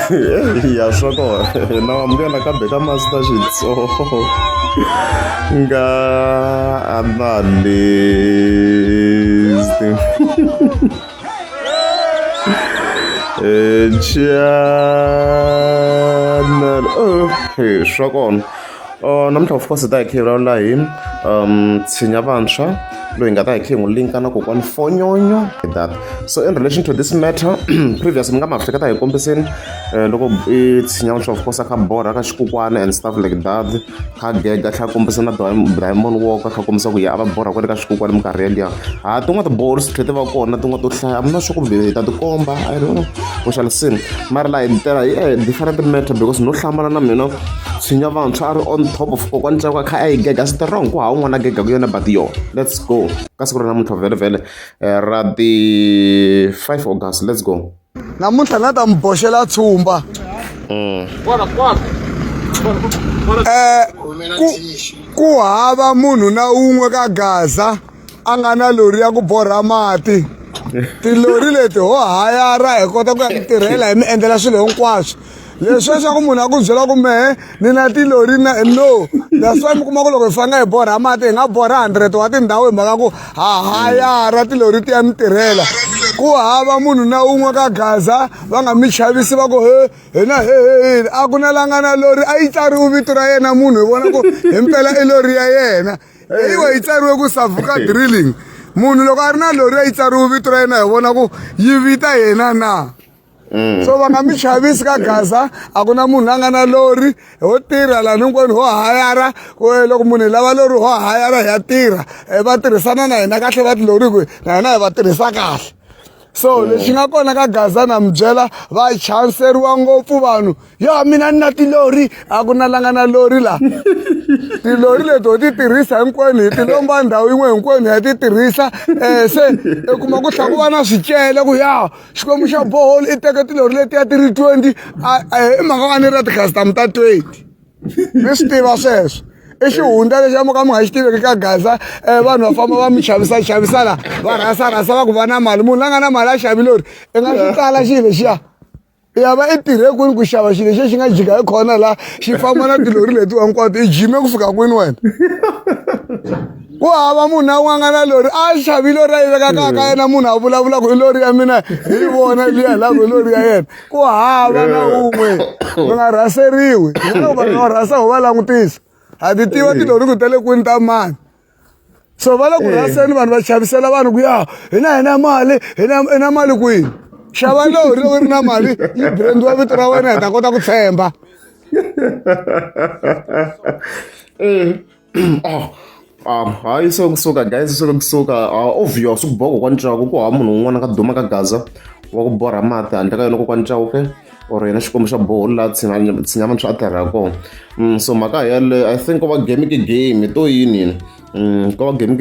ya swa kona na amukela kambe ka master Xitsongo nga analyst channel swa kona namuntlha of course ta hi khevula hi tshinya vantshwa loyi nga ta hi khe n'wi linka na kokwani Fonyonyo that. So in relation to this matter previous mi nga ma hleketa hi kombiseni loko i tshinya vantshwa of course a kha borha ka xikukwana and stuff like that kha gega tlha kombisa na Diamond Walker kha kombisa ku ya a va borha kwale ka xikukwana minkarhi yeliya tin'wana ti-balls tlhe ti va kona tin'wana to hlaya I'm not sure kumbe hi ta tikomba I don't know we shall see mara laha hi tela hi different matter because no hlambana na mina tshinya vantshwa a ri on top of kokwani Cakwa kha a hi gega swi wrong ku hava n'wana gega ku yona but yo let's go ka siku ra namuntlha vhele ra ti 5 August let's go namuntlha na ta mi boxela tshumba ku hava munhu na un'we ka Gaza a nga na lori ya ku borha mati tilori leti ho hayara hi kota ku ya ti tirhela hi mi endlela swilo hinkwaswo leswi swa ku munhu a ku byela ku mehe ni na tilori no that's why mi kuma ku loko hi fanga hi borha mati hi nga borha 100 wa tindhawu hi mhaka ku ha hayara tilori ti ya mi tirhela ku hava munhu na un'we ka Gaza va nga mi chavisi va ku hina a ku na langa na lori a yi tsariwe vito ra yena munhu hi vona ku himpela i lori ya yena iwe yi tsariwe ku Savuka Drilling munhu loko a ri na lori a yi tsariwe vito ra yena hi vona ku yi vita yena na so va nga mi chavisi ka Gaza a ku na munhu a nga na lori ho tirha laha hinkwenu ho hayara loko munhu hi lava lori ho hayara ya tirha va tirhisana na hina kahle va tilori ku na hina hi va tirhisa kahle so lexi nga kona ka Gaza na mi byela va chanseriwa ngopfu vanhu yo mina ni na tilori a ku na langa na lori laha tilori leti ho ti tirhisa hinkwenu hi ti lomba ndhawu yin'we hinkwenu hi ti tirhisa se u kuma ku tlha ku va na swicele ku ya xikwembu xa bohol i teke tilori letiya ti ri 20 i mhaka wa ni ra ti-custom ta 20 mi swi tiva sweswo i xihundla lexi mo ka mi nga xi tiveki ka Gaza vanhu va famba va mi xavisa laha va rhasarhasa va ku va na mali munhu la nga na mali a xavi lori i nga xi tsala xilo lexiya ya va i tirhe kwini ku xava xilo lexi xi nga jika hi khona laha xi famba na tilori letiwa hinkwato i jime ku fika kwini wena ku hava munhu na un'we a nga na lori a xavi lori a yi veka kaka yena munhu a vulavula ku i lori ya mina hi vona liya la ku i lori ya yena ku hava na un'we mi nga rhaseriwi loko vanhu va rhasa ho va langutisa ha ti tiva tilori ku tele kwini ta mani so va le ku rhaseni vanhu va chavisela vanhu ku ya hina mali hina mali kwini xava lori loko ri na mali yi brandiwa vito ra wena hi ta kota ku tshemba hayi kusuka guys kusuka obvious ku boha kokwani Cakwa ku hava munhu un'wana ka duma ka Gaza wa ku borha mati handle ka yona kokwani Cakwa or yena xikombo xa bohol laha tshinya vantshwa a tirhaka kona so mhaka yaleyo I think ko va game to yini ko va game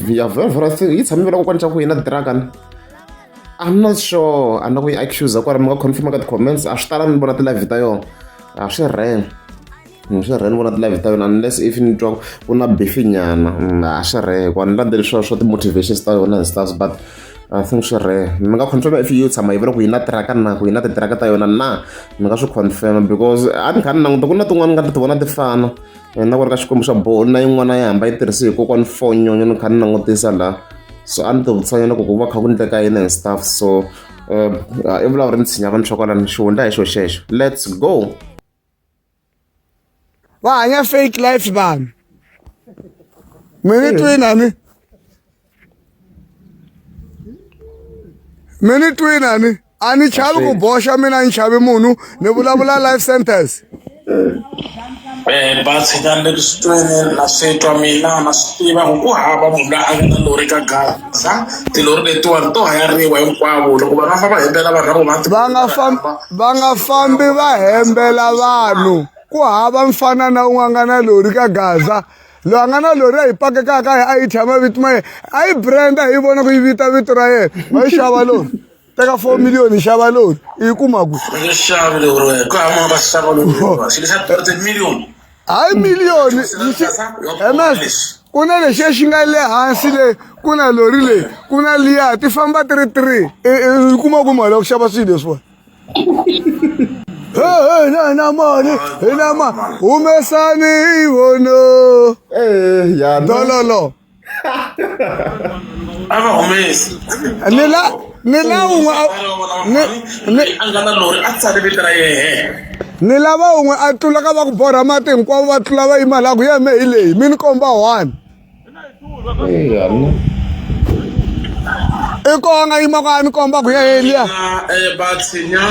ya very yi tshame vela kokwani Cakwa yina dragon I'm not sure a na ku yi accuse kwala mi nga confirm ka ti-comments a swi tala ni vona ti-live ta yona a swi ren ni vona ti-live ta yona unless if ni twa ku na befinyana a swi re ku ni landzeli swa ti-motivations ta yona and stuff but I think swi re mi nga confirm if you tshama yi vula ku yi na tiraka na ku yi na titiraka ta yona na mi nga swi confirm because a ni kha ni languta ku na tin'wana nga ti vona ti fana na ku ri ka xikombo xa bohol na yin'wana ya hamba yi tirhisi hi kokwani Fonyonyo ni kha ni langutisa laha so a ni ti vutisa yena ku va kha ku endleka yini and stuff so i vulavuri ni tshinya vantshwa kwalani xihundla hi xo xexo let's go va hanya fake life vanhu mini twinani a ni chavi ku boxa mina ni chavi munhu ni vulavula life sentence batshinyani leswi twini na swi twa mina na swi tiva ku hava munhu la a nga na lori ka Gaza tilori letiwani to hayariwa hinkwavo loko va nga famba hembela vanhu va nga fambi va hembela vanhu ku hava mfana na un'we a nga na lori ka Gaza loyi a nga na lori a yi pakekaka a yi tshama vito ma yena a yi branda hi vona ku yi vita vito ra yena va yi xava lori teka 4 million hi xava lori i yi kuma ku xava lori ku hava va xava lori xilo xa 30 million hayi miliyoni ku na lexiya xi nga le hansi le ku na lori leyi ku na liya ti famba 3 i kuma ku mali ya ku xava swilo leswiwani na mani na ma umesani wono ya dololo ava humesi ni la un'we a nga na lori a tsale vito ra yehe ni lava un'we a tlula ka va ku borha mati hinkwavo va tlula va yima laha ku ye me hi leyi mi ni komba 1 ya i ko a nga yima ka a ni komba ku ye heliya batshinya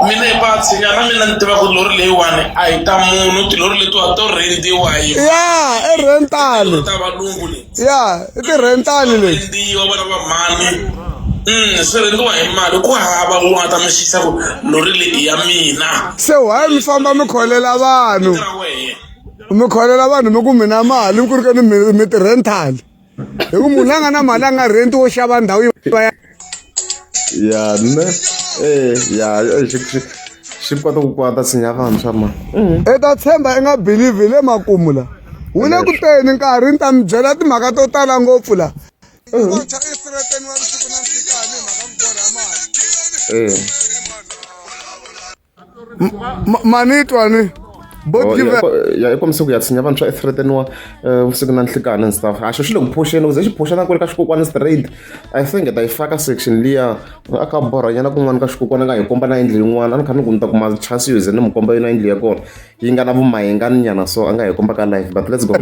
mina hi batshinya na mina ni tiva ku lori leyiwani a hi ta munhu tilori letiwa to rendiwa hi ya i rental ta valungu leti ya i ti rental leti rendiwa vana va mhani swi rendiwa hi mali ku hava ku nga ta mi xisa ku lori leyi ya mina se why mi famba mi kholela vanhu ra wehe mi kholela vanhu mi ku mi na mali ku ri ke ni mi ti rental hi ku munhu a nga na mali a nga renti wo xava ndhawu ya ne ya xi kota ku kwata tshinya vantshwa ma i ta tshemba i nga believe hi le makumu la wu le ku teni nkarhi ni ta mi byela timhaka to tala ngopfu la mani twani ya i kombisa ku ya tshinya vantshwa i threateniwa vusiku na nhlikani and stuff a xo xi le ku phuxeni ku ze xi phuxa na kwale ka xikokwani straight I think hi ta yi faka section liya a ka borhanyana kun'wana ka xikokwani nga hi komba na yindlu yin'wana a ni kha ni ku ni ta kuma chance yo ze ni mi komba yona yindlu ya kona yi nga na vumayengani nyana so a nga hi komba ka life but let's go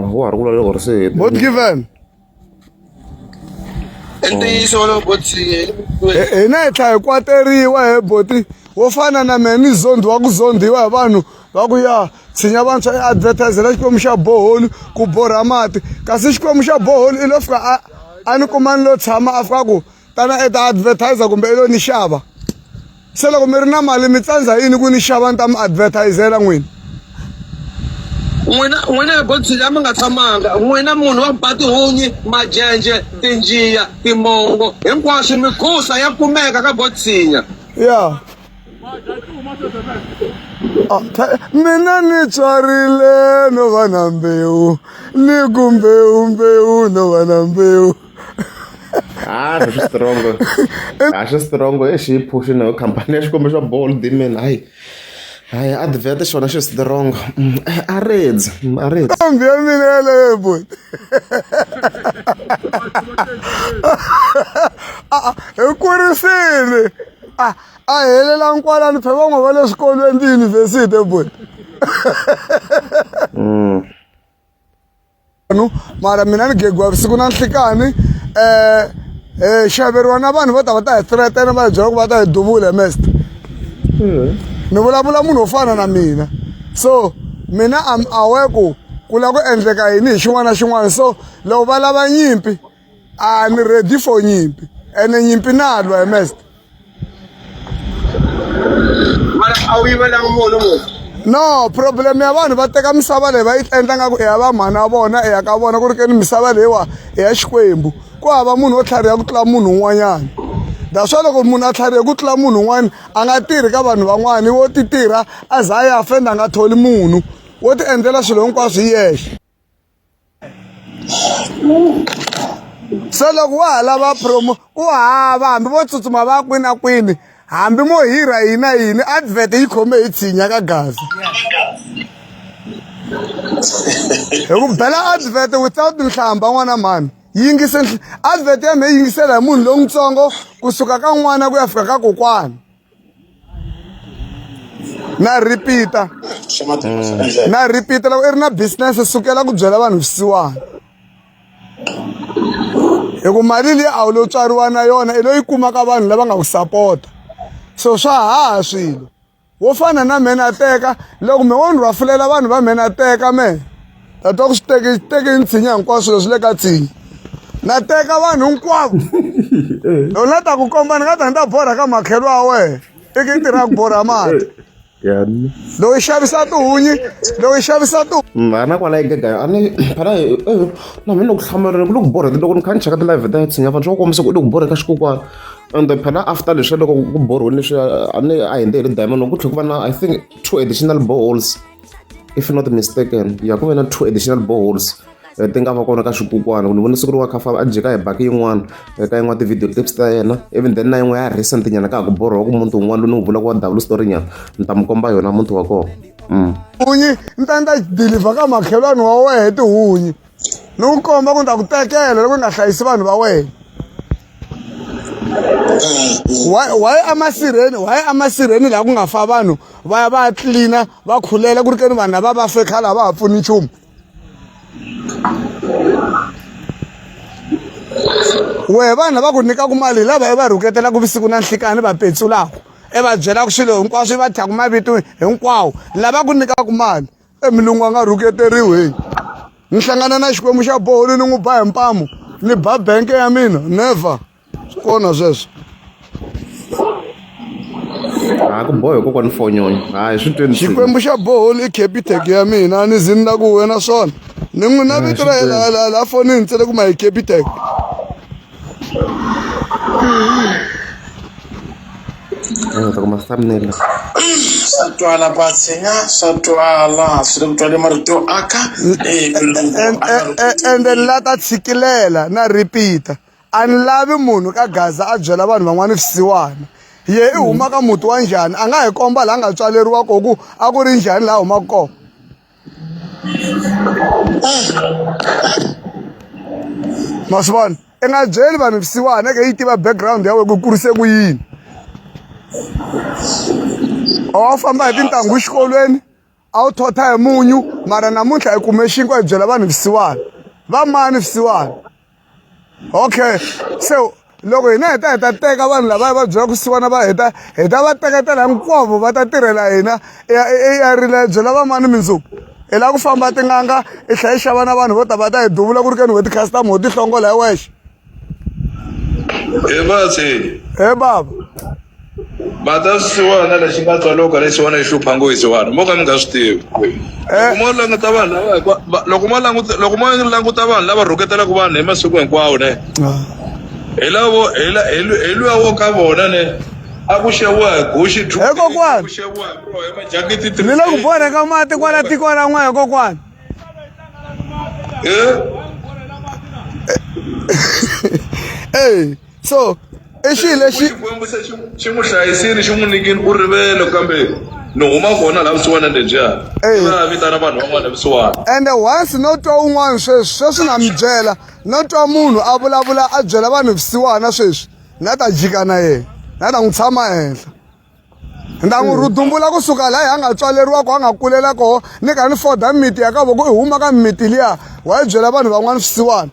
wa ha ri ku vula loko ri se both given ntiyiso lo botshinya hina hi tlha hi kwateriwa he boti wo fana na mehe ni zondi wa ku zondiwa hi vanhu va ku ya tshinya vantshwa i advertisela xikwembu xa boholi ku borha mati kasi xikwembu xa boholi i lo fika a ni kuma ni lo tshama a fika ku tana i ta advertiser kumbe i lo ni xava se loko mi ri na mali mi tsandza yini ku ni xava ni ta mi advertisela n'wini n'wina botshinya mi nga tshamanga n'wina munhu wa ba tihunyi majenje tinjiya timongo hinkwaswo mikusa ya kumeka ka botshinya ya mina ni tswarile no va na mbewu ni ku mbewu no va na mbewu swi strongo swi strongo xi yi phuxini khampani ya xikombo xa bold man hayi advert xona xi strong a redzi kambi ya mina yaleyo boti hi kurisini a helela nkwalani phe van'we va le swikolweni tiyunivhesiti boti mara mina ni gegiwa vusiku na nhlikani xaveriwa na vanhu va ta va ta hi threatena va hi byela ku va ta hi duvula hi mest ni vulavula munhu wo fana na mina so mina am aware ku lava ku endleka yini hi xin'wana na xin'wana so loko va lava nyimpi a ni ready for nyimpi ene nyimpi na lwa hi mest mara a wu yivelanga munhu no problem ya vanhu va teka misava leyi va yi endla nga ku i ya va mhani wa vona i ya ka vona ku ri ke ni misava leyiwa i ya xikwembu ku hava munhu wo tlhariha ku tlula munhu un'wanyana daswa loko munhu a tlharihe ku tlula munhu un'wana a nga tirhi ka vanhu van'wana wo ti tirha a za a ya fenda a nga tholi munhu wo ti endlela swilo hinkwaswo hi yexe se loko wa ha lava promo ku hava hambi vo tsutsuma va kwini na kwini hambi mo hirha yini yini advert yi khome hi tshinya ka gaza hi ku bela advert without nhlamba n'wana mani advert ya me yi yingisela hi munhu lontsongo kusuka ka n'wana ku ya fika ka kokwana na repeater loko i ri na business sukela ku byela vanhu swisiwana hi ku mali leyi a wu lo tswariwa na yona i lo yi kuma ka vanhu lava nga ku sapota so swa haha swilo wo fana na mena teka loko me woni rwafulela vanhu va mena teka me ta twa ku swi teke ntsinya hinkwaswo swilo swi le ka ntsinya na teka vanhu hinkwavo loko na ta ku komba ni nga ta ni ta borha ka makhelo wa wena i ke tirha ku borha mati loko i xavisa tihunyi na kwala yi gagayo a ni phela na mina loko hlamurile ku le ku borheti loko ni kha ni cheka ti-live ta tshinya vanhu swa ku kombisa ku i le ku borhe ka xikokwana and phela after leswi loko ku borhiwini leswi a hinde hi le diamond ku tlhe ku va na I think 2 additional boreholes if not mistaken ya ku ve na 2 additional boreholes ti nga va kona ka xikukwana ni vone siku ri wa khafa a jika hi baki yin'wana eka yin'wana ti-video clips ta yena even then na yin'we ya recent nyana ka ha ku borha ku munhu un'wana loyi ni n'wi vulaka wa double story nyana ni ta mi komba yona muti wa kona hunyi ni ta deliver ka makhelwani wa wena tihunyi ni n'wi komba ku ni ta ku tekela loko ni nga hlayisi vanhu va wena why amasirheni laha ku nga fa vanhu va ya va ya tlilina va khulela ku ri ke ni vanhu lava va fe khale a va ha pfuni nchumu wehe vanhu lava ku nyikaku mali lava i va rhuketelaka vusiku na nhlikani va petsulaka i va byelaka swilo hinkwaswo i va thyaka mavito hinkwawo lava ku nyikaku mali milungu a nga rhuketeriwi ni hlangana na xikwembu xa boholi ni n'wi ba hi mpamu ni ba benke ya mina never swi kona sweswo ku bohe kokwani fonyonyo hayi swi tweni xikwembu xa boholi i capitec ya mina a ni zini na ku wena swona ni n'wi na vito ra la fonini ntsele ku ma hi capitec ta kuma thumbnail swa twala Patshenya swa twala swi le ku twale marito aka ende ni la ta tshikilela na repeat-a a ni lavi munhu ka Gaza a byela vanhu van'wana visiwana ye i huma ka muti wa njhani a nga hi komba laha nga tswaleriwa koho ku a ku ri njhani laha humaka kona ma swi vona i nga byeli vanhu visiwana eke yi tiva background ya wena ku kurise ku yini a wa famba hi tintangu xikolweni a wu thotha hi munyu mara namuntlha i kume xinkwa hi byela vanhu visiwana va mani visiwana okay so loko hina hi ta teka vanhu lava va byela ku siwana va hi ta va teketela hinkwavo va ta tirhela hina ya rile byela va mani mindzuku hi lava ku famba tin'anga i tlhela i xava na vanhu vo ta va ta hi duvula ku ri ke ni we ti-customer ho tihlongola hi wexe he baba mata swisiwana lexi nga tswaloka lexiwana i xuphango hi siwana mo ka mi nga swi tivi loko mo languta vanhu lava rhuketelaka vanhu hi masiku hinkwawo ne hi luya wo ka vona ne a ku xeviwa hi guxi kokwani majakiti ni le ku borheka mati kwala tiko ra n'wehe kokwani so i xilo lexi xikwembu se xi n'wi hlayisile xi n'wi nyikile u rivele kambe ni huma kona laha vusiwana lebyiya va vitana vanhu van'wana vusiwana ende once no twa un'wana sweswi na mi byela no twa munhu a vulavula a byela vanhu visiwana sweswi na ta jika na yena na ta n'wi tshama henhla ni ta n'wi rhudumbula kusuka laha a nga tswaleriwa ko a nga kulela koho ni ka ni foda mimiti ya ka voko i huma ka mimiti liya wa yi byela vanhu van'wana visiwana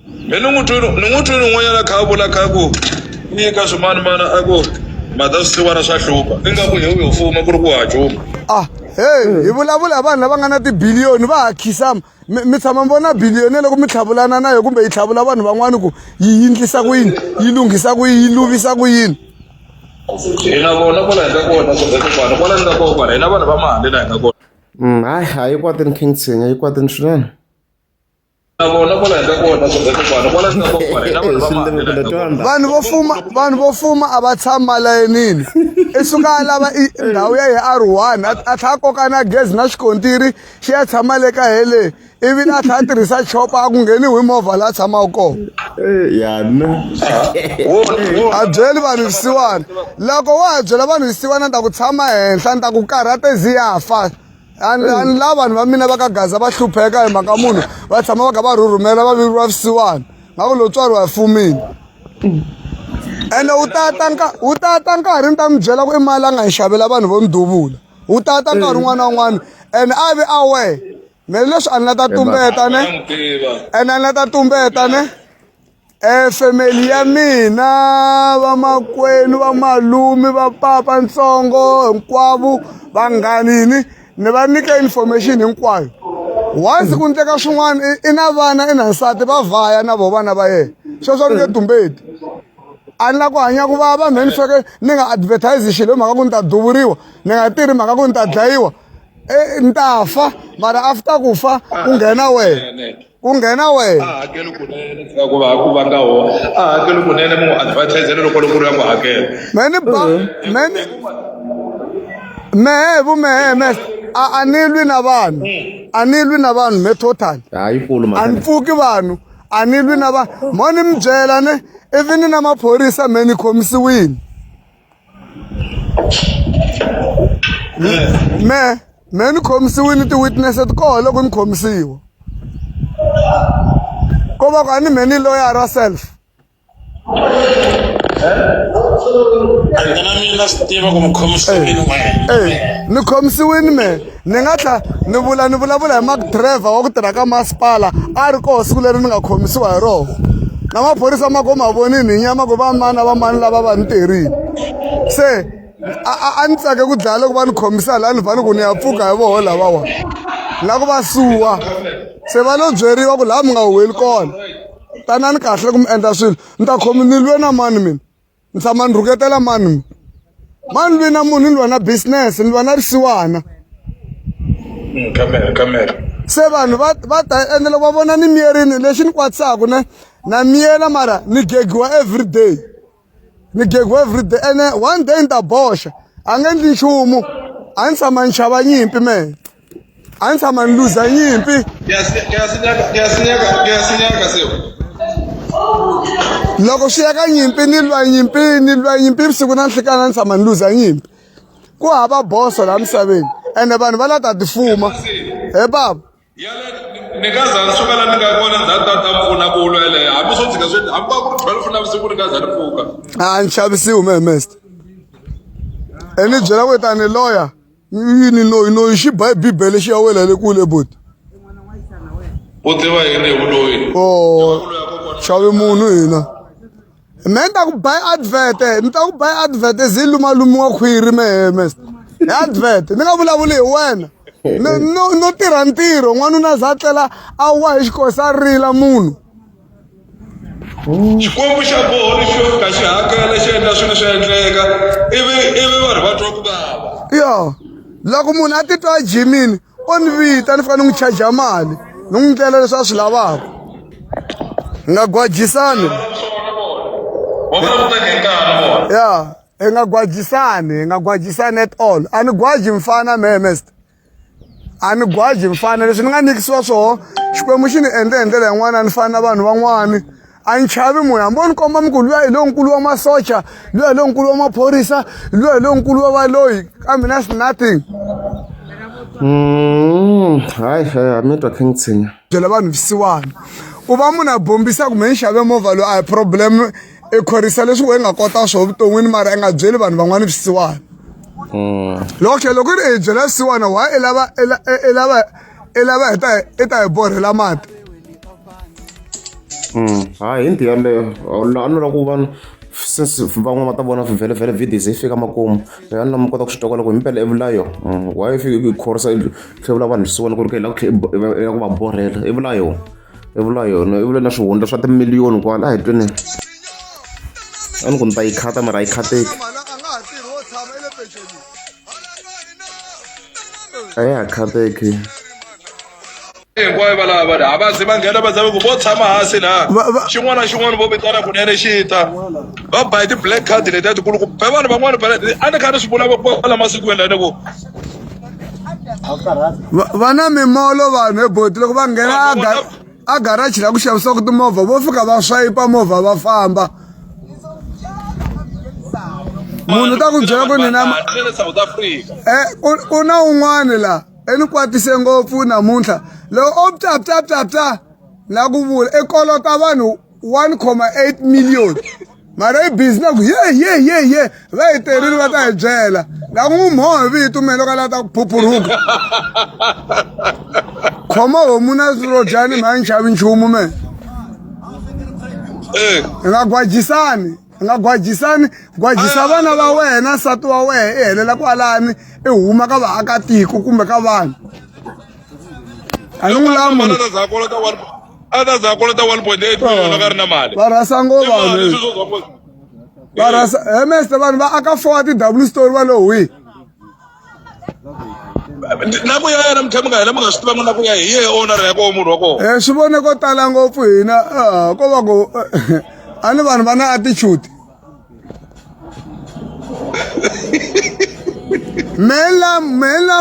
ni n'wi twini un'wanyana kha a vula kha ku nyika swimanimani a ku mata swisiwana swa hlupha ingaku hi fuma ku ri ku hacuma hi vulavula hi vanhu lava nga na tibiliyoni va ha khisama mi tshama mi vona biliyoni loko mi tlhavulana na yo kumbe yi tlhavula vanhu van'wana ku yi yindlisa ku yini yi lunghisa ku yini yi luvisa ku yini hina vona kwala hi nga kona kumbe kwala ni nga kona hina vanhu va mali la hi nga kona hayi a yi kwatini King Tshinya yi kwatini swinene vanhu vo fuma a va tshami malayinini i suka a lava ndhawu ya hi R1 a tlha a koka na gezi na xikontiri xi ya tshama le ka hele ivi a tlha a tirhisa chopa a ku ngheniwi movha laha tshamaka kona a byeli vanhu visiwana loko wa ha byela vanhu visiwana ni ta ku tshama henhla ni ta ku karate ziyafa ani lava vanhu va mina va ka Gaza va hlupheka hi mhaka munhu va tshama va kha va rhurhumela va viriwa visiwana nga ku lo tswariwa hi fumini ende wu ta ta nkarhi ni ta mi byela ku i mali a nga hi xavela vanhu vo ni duvula wu ta ta nkarhi wun'wana na wun'wana ene a vi awe me leswi a ni la ta tumbeta ne ene a ni la ta tumbeta ne family ya mina vamakwenu vamalume va papa ntsongo hinkwavo vanghanini ni va nyika information hinkwayo once ku ni teka swin'wana i na vana i na nsati va vhaya na vo vana va yena sweswo ri nge tumbeti a ni la ku hanya ku vava me ni feke ni nga advertise xilo hi mhaka ku ni ta duvuriwa ni nga tirhi mhaka ku ni ta dlayiwa ni ta fa mara after ku fa ku nghena wena hakeli kunene ku va nga ho a hakeli kunene mu advertise loko ku ri ya ku hakela mehe a ni lwi na vanhu a ni lwi na vanhu me total hayi kulu a mhaka ni pfuki vanhu a ni lwi na vanhu mo ni mi byela ne ivi ni na maphorisa me ni khomisiwini me ni khomisiwini ti-witness ti koho loko ni khomisiwa ko va ku a ni me ni loyara self na mina swi tiva ku mukhomisiwini wena ni khomisiwini me ni nga tlha ni vulavula hi Mark Driver wa ku tirha ka masipala a ri koho siku leri ni nga khomisiwa hi rona na maphorisa ma ko ma vonini hi nyama ku va mani lava va ni tirhini se a ni tsake ku dlaya loko va ni khomisa laha ni fane ku ni ya pfuka hi voho lavawa na ku va suwa se va lo byeriwa ku laha mi nga huweli kona tanani kahle ku mi endla swilo ni ta ni lwe na mani mina ni tshama ni rhuketela mani mani lwi na munhu ni lwa na business ni lwa na risiwana kamera se vanhu va ta ende loko va vona ni miyerini lexi ni kwatisaka na miyela mara ni gegiwa everyday ene one day ni ta boxa a nge endli nchumu a ni tshama ni xava nyimpi mehe a ni tshama ni luza nyimpi loko swi ya ka nyimpi ni lwa nyimpi vusiku na nhlekani ni tshama ni luza nyimpi ku hava boso laha misaveni ende vanhu va la ta tifuma he baba ni nga za ni suka la ni nga kona ndzhaku ta mpfuna ku lwele hambi swo tshika swi hambi va ku ri 12 navusiku ni nga za ni pfuka a ni xavisiwi mehemeste ni byela ku ta ni lawyer yini noyi xi ba hi bibele xi ya wela le kule boti u tiva yini hi vuloyi xavi munhu hina me ni ta ku buy advert ni ta ku buy advert zi lumalumiwa khwiri mehemeste hi advert ni nga vulavuli hi wena no tirha ntirho n'wanuna za tlela a wa hi xikosi a rila munhu xikwembu xa boho lexi xo fika xi hakela xi endla swilo swi endleka ivi vanhu va twa ku vava yo loko munhu a titwa a jimini o ni vita ni fika ni n'wi chaja mali ni n'wi ndlela leswi a swi lavaka hi nga gwajisani ya hi nga gwajisani at all a ni gwaji mfana mehemeste a ni gwaji mfana leswi ni nga nikisiwa swoho xikwembu xi ni endle hi ndlela yin'wana a ni fana na vanhu van'wani a ni chavi munhu hambi o ni komba mi ku luya hi lonkulu wa masocha luya hi lonkulu wa maphorisa luya hi lonkulu wa valoyi kambe na nothing hayi mi twa khe ni tshinya byela vanhu visiwana ku va munhu a bombisa ku me ni xave movha loyi a hi problem i khorisa leswi we nga kota swoho vuton'wini mara i nga byeli vanhu van'wana visiwana loko ri hi byela visiwana wa i lava i ta hi borhela mati hayi hi nti yaleyo a ni la ku va since van'wana va ta vona vhele video se yi fika makumu a ni la mi kota ku swi twa loko himpela evulayo wa yi fika yi khorisa tlhevula vanhu swisiwana ku ri ka ya ku va borhela evulayo ivula na swihundla swa timiliyoni kwala a hi twini a ni ku ni ta yi khata mara a yi khateki a ya ha khateki hinkwayo valava a va zi va nghena va zava ku vo tshama hansi laha xin'wana na xin'wana vo vitana kunene xi ta va ba hi ti-black card letiya tikulu ku be vanhu van'wana a ni kha ni swi vula kwala masikwini lani ku va na mimolo vanhu eboti loko va nghena a garaji la ku xavisiwaku timovha vo fika va swayipa movha va famba munhu ta ku byela ku ni na South Africa ku na un'wana la ni kwatise ngopfu namuntlha loko o pta la ku vula i kolota vanhu 1.8 million mara i busy na ku ye va hi terile va ta hi byela la ku n'wi moha vito melo ka la ta ku phuphuruka khoma homu na swilo dyani ma ni xavi nchumu me hi nga gwajisani gwajisa vana va wena nsati wa wena i helela kwalani i huma ka vaakatiko kumbe ka vanhu a ni n'wi lavi munhu a ta za kolota 1.8 million loko a ri na mali va rasa ngo vanhu va rasa hemeste vanhu va aka 4 ti-double story va lo hwi na ku ya yena mi tlhe mi nga hela mi nga swi tivangi na ku ya hi yehe owner ya koho munhu wa koho swi vone ko tala ngopfu hina ko va ku a ni vanhu va na attitude mela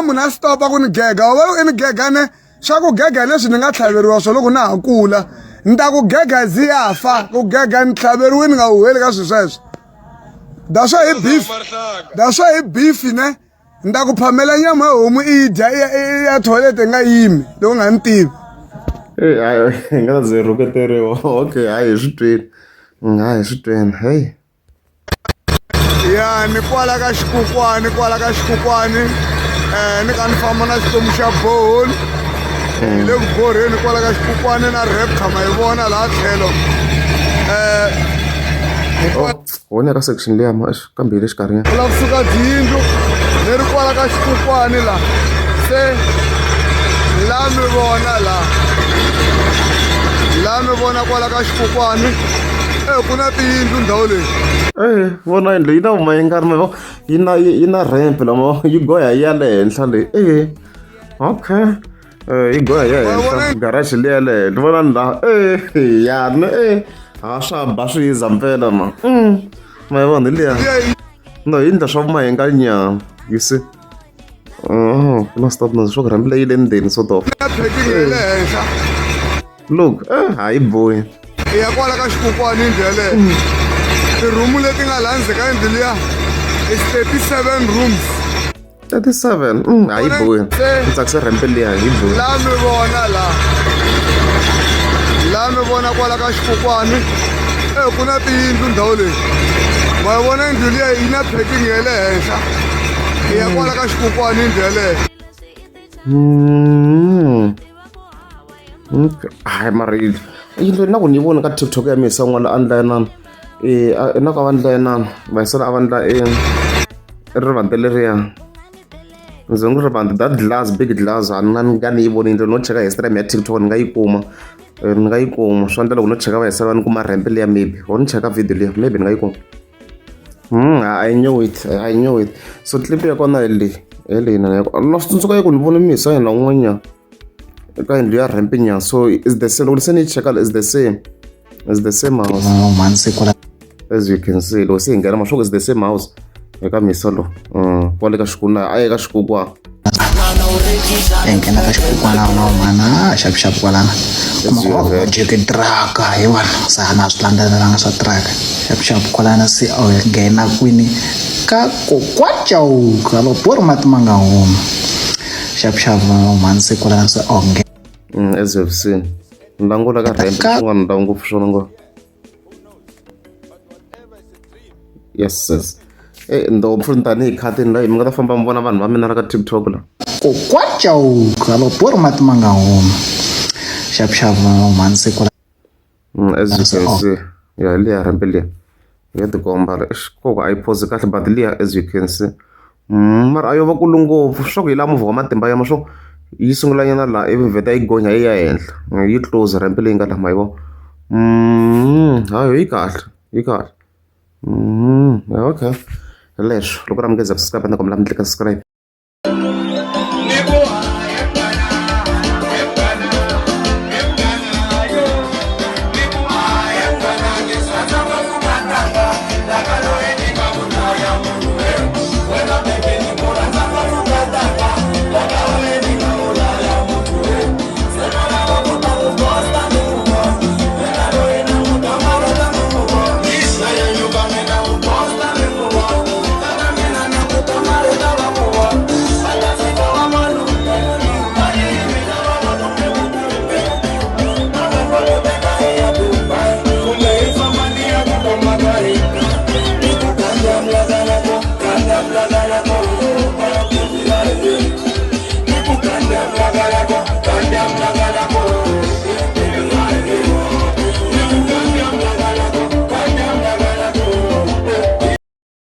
munhu a stopa ku ni gega wa i ni gegane xa ku gega leswi ni nga tlhaveriwa swo loko na ha kula ni ta ku gega zi ya fa ku gega ni tlhaveriwini nga huheli ka swilo sweswo daswa hi beef daswa hi beef ne ni ta ku phamela nyama ya homu i dya ya toilet nga yimi loko nga ni tivi hayi hi nga ze ruketeriwa okay hayi hi swi twini hayi hi swi twini hey ya ni kwala ka xikokwani ni ka ni famba na xitomu xa bohol le ku borheni kwala ka xikokwani na repta ma yi vona laha tlhelo wona ka section leya ma kambe le xikarhi ku lava kusuka dziyindlu ni ri kwala ka xikokwani la se la mi vona la mi vona kwala ka xikokwani ku na tiyindlu ndhawu leyi vona yindlu yi na vumayengani ma yi na ramp lama yi goya yi ya le henhla leyi okay yi goya yi ya henhla garage leya le henhla vona ni laha yani ha swa ba swi yiza mpela ma ma yi vona liya no yi ndla swa vumayenganyana you see ku na stop na swo ku rambi leyi le ndzeni sort of le henhla look hayi boyi ya kwala ka xikokwani yindlu yaleyo tirumu leti nga laha ndzeni ka yindlu liya is 37 rooms 37 hayi boyi ni tsakisa rambi liya hi boyi laha mi vona laha mi vona kwala ka xikokwani ku na tiyindlu ndhawu leyi ma yi vona yindlu liya yi na packing ya le henhla ya kwala ka xikokwani yindlu yaleyo hayi mara yindlu na ku ni vona ka TikTok ya misa n'wana a ndla yanana na ku a va ndla yanana vayisela a va ndla rivante leriya ndzi ngu rivante that glass big glass a ni nga ni yi voni yindlu no cheka Instagram ya TikTok ni nga yi kuma swi endla loko no cheka vayisela va ni kuma rampe leya maybe or ni cheka video leya maybe ni nga yi kuma I knew it so clip ya kona hi leyi na na swi tsundzuka ku ni vona misa yena un'wanyana eka yindlu ya rampe nyana so is the same loko se ni cheka is the same house as you can see loko se hi nghena mashoku is the same house eka misa lo kwale ka xikuna a eka xikukwana nghena ka xikukwana na mana xapuxapu kwalana kuma jeke traka hi wona se a na swi landzelelanga swa traka xapuxapu kwalana se a nghena kwini ka kokwacauka vapori mati ma nga huma xapuxapu mani se kwalana se a nghena as you've seen ndangula ka rampe swin'wana ndhawu ngopfu swona ngo yes ndopfu ni tanihi khatini layi mi nga ta famba mi vona vanhu va mina la ka TikTok la kokwacauka vapori mati ma nga huma xapuxapu mani se kwalana as you can see ya liya rampe liya ya tikomba koko a yi phosi kahle but liya as you can see mara a yo va kulu ngopfu swa ku hi laha movha wa matimba ya ma swo yi sungula nyana laha ivi vheta yi gonya yi ya henhla yi close rampe leyi nga laha ma yi vona hayo yi kahle okay leswo loko ra mi ngeza subscribe na kombela mi tlika subscribe